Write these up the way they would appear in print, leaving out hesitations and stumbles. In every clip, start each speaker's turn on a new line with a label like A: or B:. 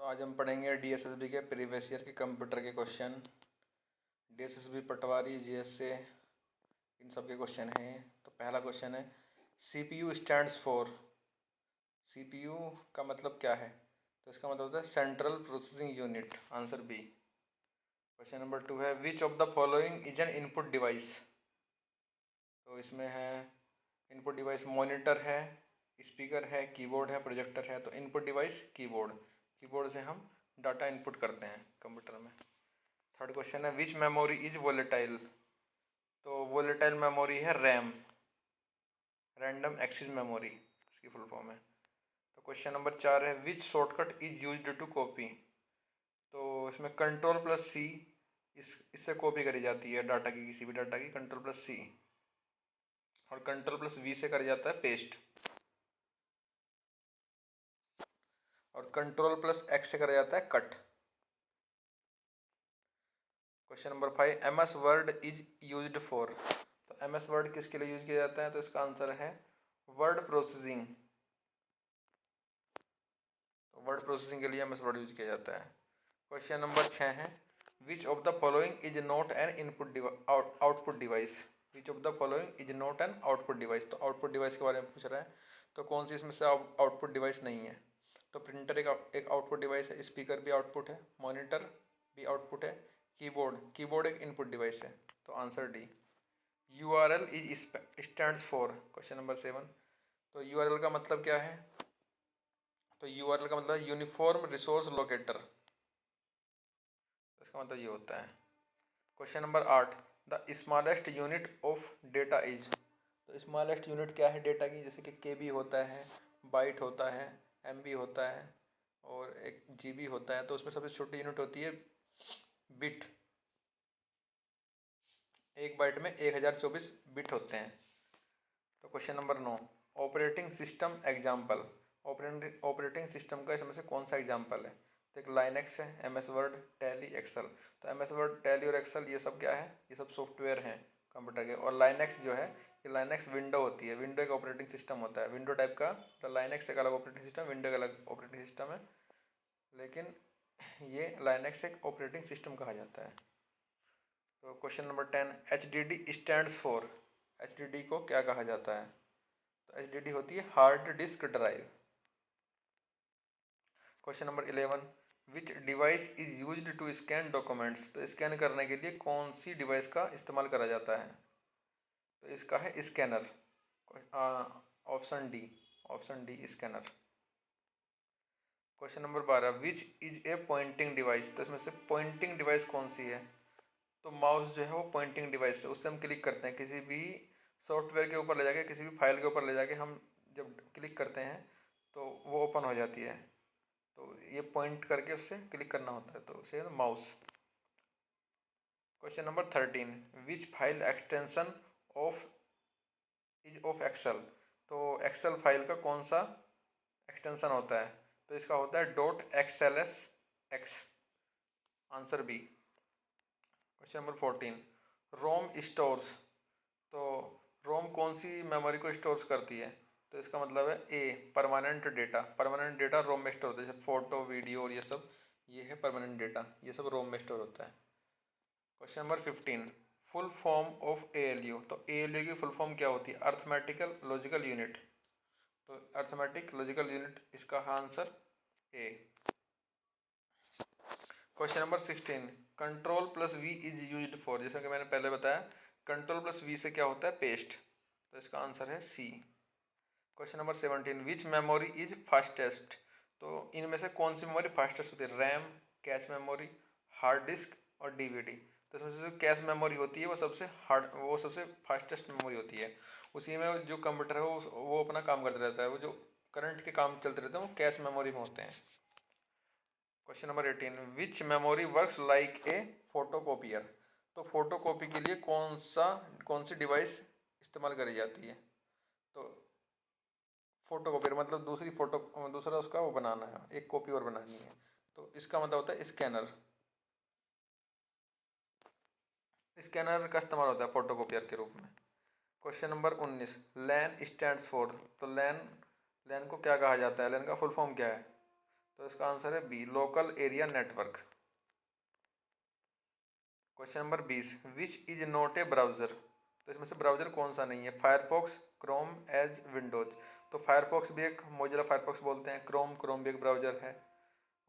A: तो आज हम पढ़ेंगे डीएसएसबी के प्रीवियस ईयर के कंप्यूटर के क्वेश्चन। डीएसएसबी पटवारी जीएस से इन सब के क्वेश्चन हैं। तो पहला क्वेश्चन है सीपीयू स्टैंड्स फॉर। सीपीयू का मतलब क्या है? तो इसका मतलब होता है central processing unit, answer B. Question number 2 है which of the following is an input device. तो इसमें है इनपुट डिवाइस मॉनिटर है, स्पीकर है, कीबोर्ड है, प्रोजेक्टर है। तो इनपुट डिवाइस कीबोर्ड। कीबोर्ड से हम डाटा इनपुट करते हैं कंप्यूटर में। थर्ड क्वेश्चन है विच मेमोरी इज वोलेटाइल। तो वोलेटाइल मेमोरी है रैम, रैंडम एक्सेस मेमोरी इसकी फुल फॉर्म है। तो क्वेश्चन नंबर 4 है which shortcut is used to copy. तो इसमें कंट्रोल प्लस सी इससे कॉपी करी जाती है डाटा की, किसी भी डाटा की कंट्रोल प्लस सी, और कंट्रोल प्लस वी से करा जाता है पेस्ट, और कंट्रोल प्लस एक्स से करा जाता है cut. Question number 5 M S Word is used for. तो एम एस वर्ड किसके लिए यूज किया जाता है? तो इसका आंसर है वर्ड प्रोसेसिंग। तो वर्ड प्रोसेसिंग के लिए एम एस वर्ड यूज किया जाता है। क्वेश्चन नंबर 6 है which of the following is not an input output device. Which of the following is not an output device. तो आउटपुट डिवाइस के बारे में पूछ रहा है, तो कौन सी इसमें से आउटपुट डिवाइस नहीं है? तो प्रिंटर एक आउटपुट डिवाइस है, स्पीकर भी आउटपुट है, मॉनिटर भी आउटपुट है, कीबोर्ड एक इनपुट डिवाइस है। तो answer D. URL is stands for. Question number 7। तो URL का मतलब क्या है? तो URL का मतलब यूनिफॉर्म रिसोर्स लोकेटर, इसका मतलब ये होता है। Question number 8 the smallest unit of data is. तो स्मॉलेस्ट यूनिट क्या है डेटा की? जैसे कि KB होता है, बाइट होता है, MB होता है, और एक GB होता है। तो उसमें सबसे छोटी यूनिट होती है बिट। एक बाइट में 1024 बिट होते हैं। तो question number 9 operating system example. Operating system का इसमें से कौन सा एग्जाम्पल है? तो एक लाइनक्स है, MS वर्ड, टैली, एक्सेल। तो MS वर्ड, टैली और एक्सेल ये सब क्या है? ये सब सॉफ्टवेयर हैं कंप्यूटर के। और लाइनक्स जो है, ये लाइनक्स विंडो होती है। विंडो एक ऑपरेटिंग सिस्टम होता है, विंडो टाइप का। तो लाइनक्स एक अलग ऑपरेटिंग सिस्टम, विंडो एक अलग ऑपरेटिंग सिस्टम है, लेकिन ये लाइनक्स एक ऑपरेटिंग सिस्टम कहा जाता है। तो question number 10 HDD stands for. HDD को क्या कहा जाता है? तो HDD होती है hard disk drive. Question number 11 which device is used to scan documents. तो स्कैन करने के लिए कौन सी डिवाइस का इस्तेमाल करा जाता है? तो इसका है scanner, option D scanner. Question number 12 which is A pointing device. तो इसमें से पॉइंटिंग डिवाइस कौन सी है? तो माउस जो है वो पॉइंटिंग डिवाइस है, उससे हम क्लिक करते हैं किसी भी सॉफ्टवेयर के ऊपर ले जाके, किसी भी फाइल के ऊपर ले जाके हम जब क्लिक करते हैं तो वो ओपन हो जाती है। तो ये पॉइंट करके उससे क्लिक करना होता है, तो उसे mouse. Question number 13 which file extension of is of Excel. तो एक्सेल फाइल का कौन सा एक्सटेंशन होता है? तो इसका होता है .xlsx, answer B. Question number 14 ROM stores. तो रोम कौन सी मेमोरी को स्टोर्स करती है? तो इसका मतलब है a permanent data. Permanent data ROM में स्टोर होता है, जैसे फोटो, वीडियो और ये सब, ये है परमानेंट डेटा, ये सब रोम में स्टोर होता है। Question number 15 full form of ALU। तो ALU की फुल फॉर्म क्या होती है? Arithmetical logical unit. तो अर्थमेटिक लॉजिकल यूनिट, इसका answer A. Question number 16 control plus V is used for. जैसा कि मैंने पहले बताया, कंट्रोल प्लस वी से क्या होता है? पेस्ट। तो इसका आंसर है C. Question number 17 which memory is fastest. तो इनमें से कौन सी मेमोरी फास्टेस्ट होती है? RAM, cache memory, hard disk और DVD। तो इसमें से जो कैश मेमोरी होती है वो सबसे फास्टेस्ट मेमोरी होती है। उसी में जो कंप्यूटर है वो अपना काम करते रहता है, वो जो करंट के काम चलते रहते हैं वो कैश मेमोरी में होते हैं। Question number 18 which memory works like a photocopier. तो फोटोकॉपी के लिए कौन सी डिवाइस इस्तेमाल करी जाती है? तो फोटोकॉपियर मतलब दूसरा उसका वो बनाना है, एक कॉपी और बनानी है। तो इसका मतलब होता है स्कैनर। स्कैनर का इस्तेमाल होता है फोटोकॉपियर के रूप में। Question number 19 LAN stands for. तो लैन को क्या कहा जाता है? लैन का फुल फॉर्म क्या है? तो इसका आंसर है B, local area network. Question number 20, which is not a browser. तो इसमें से ब्राउज़र कौन सा नहीं है? Firefox, Chrome, Edge, Windows. तो फायरफॉक्स भी एक मोजिला फायरफॉक्स बोलते हैं, क्रोम भी एक ब्राउज़र है,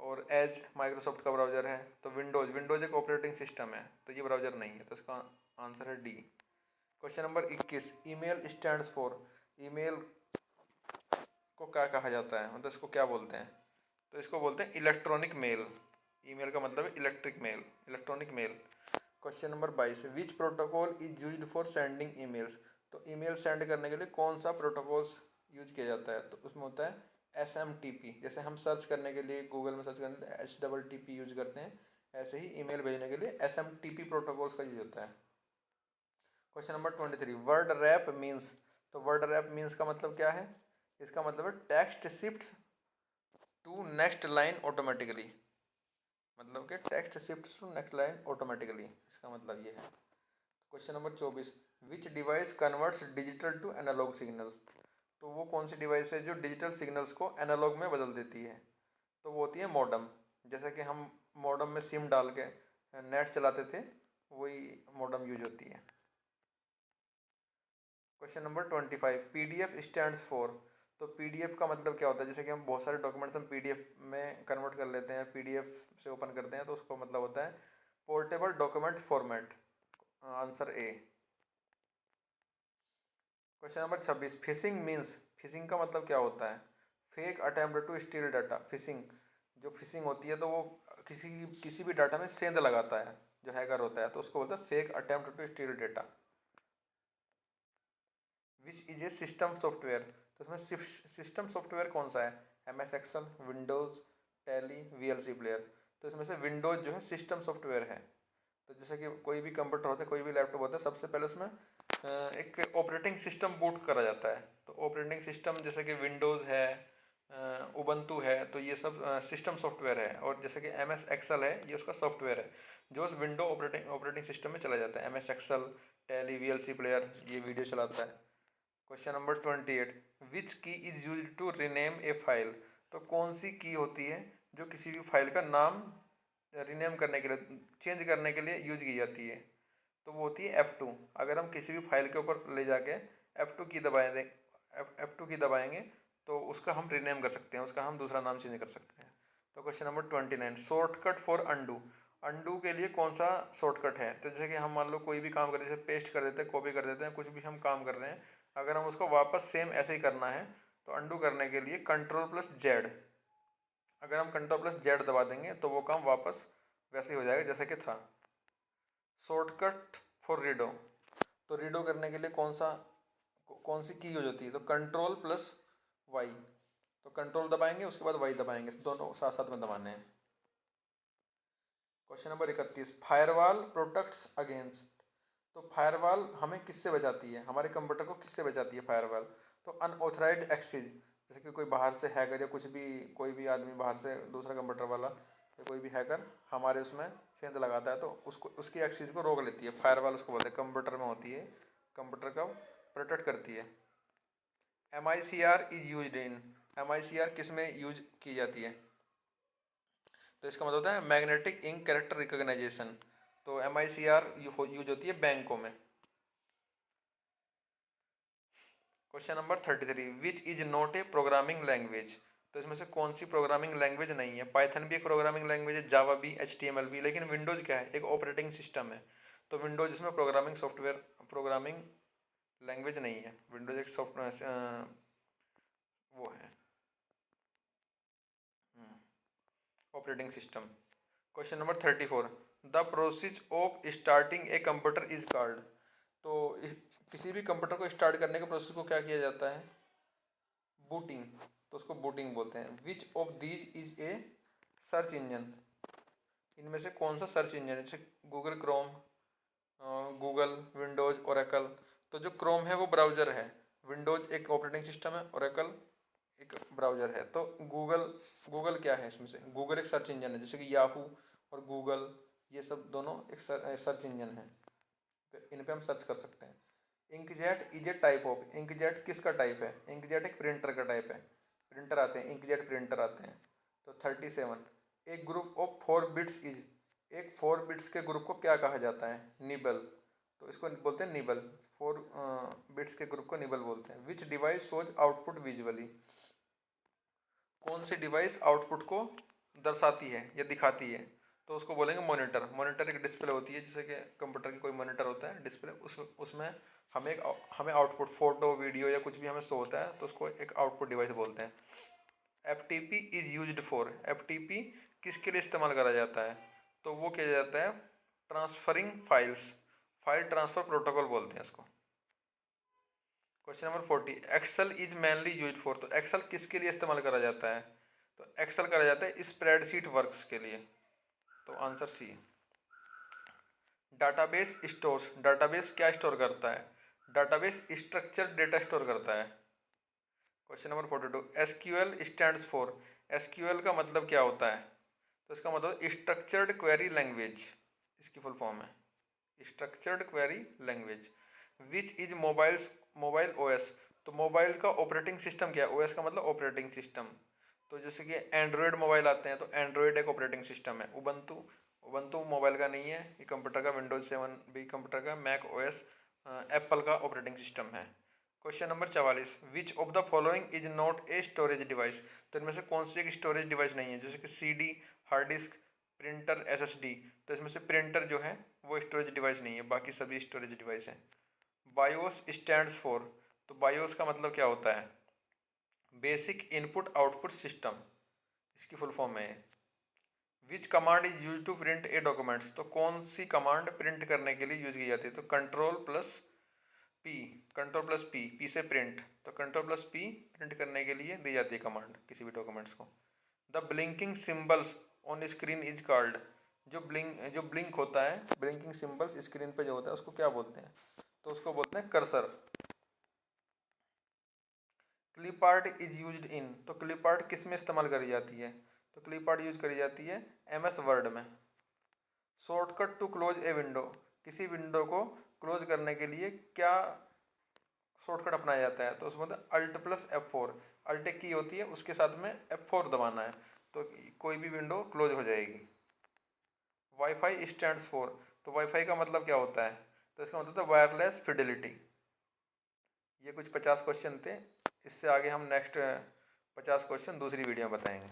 A: और एज माइक्रोसॉफ्ट का ब्राउज़र है। तो विंडोज एक ऑपरेटिंग सिस्टम है, तो ये ब्राउज़र नहीं है। तो इसका आंसर है D. Question number 21, email stands for. Email को क्या कहा जाता है, मतलब इसको क्या बोलते हैं? तो इसको बोलते हैं इलेक्ट्रॉनिक मेल। ईमेल का मतलब है electronic mail. Question number 22, which protocol is used for sending emails. तो ईमेल सेंड करने के लिए कौन सा प्रोटोकॉल्स यूज किया जाता है? तो उसमें होता है SMTP। जैसे हम सर्च करने के लिए गूगल में सर्च करने के लिए HTTP यूज करते हैं, ऐसे ही ईमेल भेजने के लिए SMTP प्रोटोकॉल्स का यूज होता है। Question number 23, word wrap means. तो वर्ड रैप मीन्स का मतलब क्या है? इसका मतलब है text shifts to next line automatically. मतलब कि text shifts to next line automatically, इसका मतलब ये है। Question number 24, which device converts digital to analogue signal. तो वो कौन सी डिवाइस है जो डिजिटल सिग्नल्स को एनालॉग में बदल देती है? तो वो होती है मॉडम। जैसे कि हम मॉडम में सिम डाल के नेट चलाते थे, वही मॉडम यूज होती है। Question number 25, PDF stands for. तो PDF का मतलब क्या होता है? जैसे कि हम बहुत सारे डॉक्यूमेंट्स हम PDF में कन्वर्ट कर लेते हैं, PDF से ओपन करते हैं, तो उसको मतलब होता है portable document format. Answer A. Question number 26, phishing means. Phishing का मतलब क्या होता है? Fake attempt to steal data. Phishing, जो फिशिंग होती है तो वो किसी भी डाटा में सेंध लगाता है, जो हैकर होता है, तो उसको बोलते हैं fake attempt to steal data. Which is a system software. तो इसमें सिस्टम सॉफ्टवेयर कौन सा है? MS Excel, Windows, Tally, VLC player. तो इसमें से विंडोज़ जो है सिस्टम सॉफ्टवेयर है। तो जैसे कि कोई भी कंप्यूटर होता है, कोई भी लैपटॉप होता है, सबसे पहले उसमें एक ऑपरेटिंग सिस्टम बूट करा जाता है। तो ऑपरेटिंग सिस्टम जैसे कि विंडोज़ है, उबंटू है, तो ये सब सिस्टम सॉफ्टवेयर है। और जैसे कि MS एक्सेल है, ये उसका सॉफ्टवेयर है जो उस विंडो ऑपरेटिंग सिस्टम में चला जाता है। MS Excel, Tally, VLC player ये वीडियो चलाता है। Question number 28, which key is use to rename a file. तो कौन सी की होती है जो किसी भी फाइल का नाम रीनेम करने के लिए, चेंज करने के लिए यूज की जाती है? तो वो होती है F2। अगर हम किसी भी फाइल के ऊपर ले जाके F2 की दबाएंगे, F2 की दबाएंगे तो उसका हम रीनेम कर सकते हैं, उसका हम दूसरा नाम चेंज कर सकते हैं। तो question number 29, shortcut for undo. Undo के लिए कौन सा शॉर्टकट है? तो जैसे कि हम मान लो कोई भी काम कर, जैसे पेस्ट कर देते हैं, कॉपी कर देते हैं, कुछ भी हम काम कर रहे हैं, अगर हम उसको वापस सेम ऐसे ही करना है तो अंडू करने के लिए Ctrl+Z। अगर हम Ctrl+Z दबा देंगे तो वो काम वापस वैसे ही हो जाएगा जैसे कि था। Shortcut for redo. तो रीडो करने के लिए कौन सी की यूज होती है? तो Ctrl+Y। तो कंट्रोल दबाएंगे, उसके बाद Y दबाएंगे, दोनों साथ साथ में दबाने हैं। Question number 31, firewall protects against. तो फायरवॉल हमें किससे बचाती है? हमारे कंप्यूटर को किससे बचाती है फायरवॉल? तो अनऑथराइज्ड एक्सेस। जैसे कि कोई बाहर से हैकर या कुछ भी, कोई भी आदमी बाहर से, दूसरा कंप्यूटर वाला या कोई भी हैकर हमारे उसमें सेंध लगाता है, तो उसको, उसकी एक्सेस को रोक लेती है। फायरवॉल उसको बोलते हैं, कंप्यूटर में होती है, कंप्यूटर का प्रोटेक्ट करती है। MICR is use in. MICR किस में यूज की जाती है? तो इसका मतलब होता है मैग्नेटिक इंक कैरेक्टर रिकॉग्नाइजेशन। तो MICR यूज होती है बैंकों में। Question number 33, which is not A programming language. तो इसमें से कौन सी प्रोग्रामिंग लैंग्वेज नहीं है? पाइथन भी एक प्रोग्रामिंग लैंग्वेज है, जावा भी, HTML भी, लेकिन विंडोज क्या है? एक ऑपरेटिंग सिस्टम है। तो विंडोज इसमें प्रोग्रामिंग सॉफ्टवेयर, प्रोग्रामिंग लैंग्वेज नहीं है। विंडोज एक सॉफ्टवेयर वो है, operating system. Question number 34, the process of starting a computer is called. तो किसी भी कंप्यूटर को स्टार्ट करने के प्रोसेस को क्या किया जाता है? बूटिंग। तो उसको बूटिंग बोलते हैं। Which of these is a search engine. इनमें से कौन सा सर्च इंजन है? जैसे Google Chrome, Google, Windows, Oracle. तो जो क्रोम है वो ब्राउज़र है, विंडोज एक ऑपरेटिंग सिस्टम है, ओरेकल एक ब्राउज़र है। तो गूगल क्या है? इसमें से गूगल एक सर्च इंजन है, जैसे कि याहू और गूगल, ये सब दोनों एक सर्च इंजन है, तो इन पे हम सर्च कर सकते हैं। Inkjet is a type of. Inkjet किसका टाइप है? इंकजेट एक प्रिंटर का टाइप है। प्रिंटर आते हैं, इंकजेट प्रिंटर आते हैं। तो 37। एक ग्रुप ऑफ 4 बिट्स इज, एक 4 बिट्स के ग्रुप को क्या कहा जाता है? निबल। तो इसको बोलते हैं निबल, 4 बिट्स के ग्रुप को निबल बोलते हैं। विच डिवाइस शोज आउटपुट विजुअली, कौन सी डिवाइस आउटपुट को दर्शाती है या दिखाती है? तो उसको बोलेंगे मॉनिटर। मॉनिटर एक डिस्प्ले होती है, जैसे कि कंप्यूटर की कोई मॉनिटर होता है डिस्प्ले, उसमें हमें आउटपुट फोटो वीडियो या कुछ भी हमें शो होता है तो उसको एक आउटपुट डिवाइस बोलते हैं। FTP is used for, FTP किसके लिए इस्तेमाल करा जाता है? तो वो किया जाता है transferring files, file transfer protocol बोलते हैं इसको। Question number 40। Excel is mainly use for, तो एक्सेल किसके लिए इस्तेमाल करा जाता है? तो एक्सेल करा जाता है स्प्रेडशीट वर्क्स के लिए। तो answer C. Database stores, database क्या स्टोर करता है? डाटाबेस स्ट्रक्चर डेटा स्टोर करता है। Question number 42। SQL stands for, SQL का मतलब क्या होता है? तो इसका मतलब स्ट्रक्चर्ड क्वेरी लैंग्वेज, इसकी फुल फॉर्म है structured query language. Which is mobile OS, तो मोबाइल का ऑपरेटिंग सिस्टम क्या है? OS का मतलब ऑपरेटिंग सिस्टम। तो जैसे कि एंड्रॉयड मोबाइल आते हैं तो एंड्रॉयड एक ऑपरेटिंग सिस्टम है। उबंटू मोबाइल का नहीं है, ये कंप्यूटर का, विंडोज 7 भी कंप्यूटर का, मैक OS एप्पल का ऑपरेटिंग सिस्टम है। Question number 44। Which of the following is not a storage device, तो इनमें से कौन सी एक स्टोरेज डिवाइस नहीं है? जैसे कि CD, hard disk, printer, SSD। तो इसमें से प्रिंटर जो है वो स्टोरेज डिवाइस नहीं है, बाकी सभी स्टोरेज डिवाइस हैं। बायोस स्टैंड्स फॉर, तो बायोस का मतलब क्या होता है? बेसिक इनपुट आउटपुट सिस्टम, इसकी फुल फॉर्म है। Which command is use to print a documents, तो कौन सी कमांड प्रिंट करने के लिए यूज की जाती है? तो P, P से प्रिंट, तो P प्रिंट करने के लिए दी जाती है कमांड किसी भी डॉक्यूमेंट्स को। The blinking symbols on screen is called, जो ब्लिंक होता है, ब्लिंकिंग सिंबल्स स्क्रीन पे जो होता है उसको क्या बोलते हैं? तो उसको बोलते हैं cursor. Clip art is used in, तो क्लिप आर्ट किस में इस्तेमाल करी जाती है? तो क्लिप आर्ट यूज करी जाती है MS वर्ड में। Shortcut to close a window, किसी विंडो को क्लोज करने के लिए क्या शॉर्टकट अपनाया जाता है? तो उसमें Alt+F4, अल्ट एक की होती है उसके साथ में F4 दबाना है तो कोई भी विंडो क्लोज हो जाएगी। वाईफाई स्टैंड्स फॉर, तो वाईफाई का मतलब क्या होता है? तो इसका मतलब है वायरलेस फिडेलिटी। ये कुछ 50 क्वेश्चन थे, इससे आगे हम नेक्स्ट 50 क्वेश्चन दूसरी वीडियो में बताएंगे।